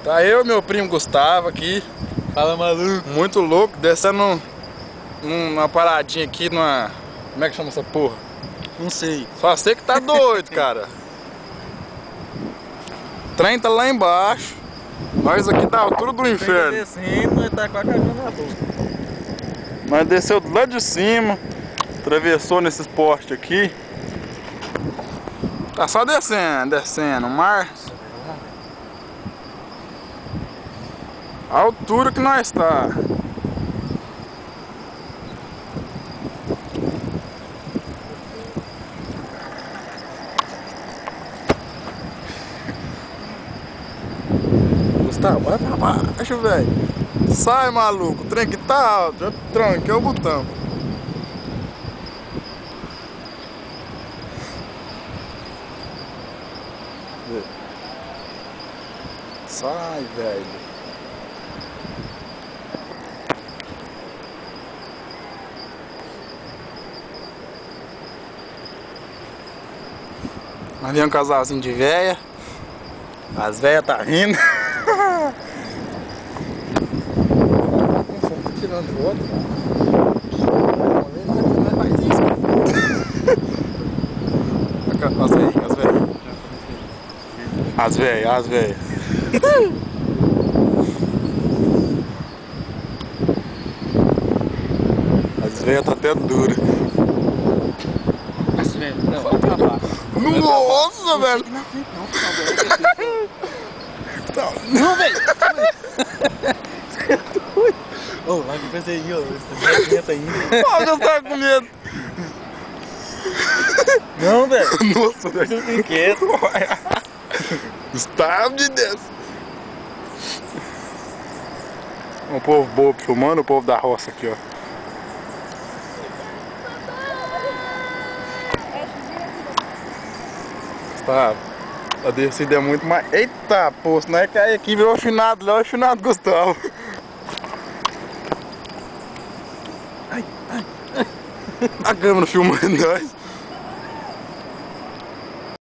Tá eu e meu primo Gustavo aqui. Fala, maluco. Muito louco, descendo numa paradinha aqui numa... Como é que chama essa porra? Não sei. Só sei que tá doido, cara. O trem tá lá embaixo. Nós aqui da altura do inferno. Descendo, nós tá com a cagada na boca. Nós desceu do lado de cima, atravessou nesses postes aqui. Tá só descendo, descendo. O mar. A altura que nós tá. Gustavo, vai pra baixo, velho. Sai, maluco. O trem que tá alto. Já tranquei o botão. Sai, velho. Nós vem um casalzinho de véia. As véias tá rindo. Tô tirando foto. As véias. As véias tá até dura. As velhas, não, vai pra baixo. Nossa, velho! Não, velho! Você é doido! Ô, vai que fazer aí, ó. Você tá ainda. Ó, eu tava com medo! Não, velho! Nossa, velho! Eu fiquei quieto. Gustavo de Deus! Um povo bobo filmando, o povo da roça aqui, ó. Gustavo, a descida é muito mais... Eita, pô, se não é cair aqui, virou o finado, lá é o finado Gustavo. A câmera filmando nós.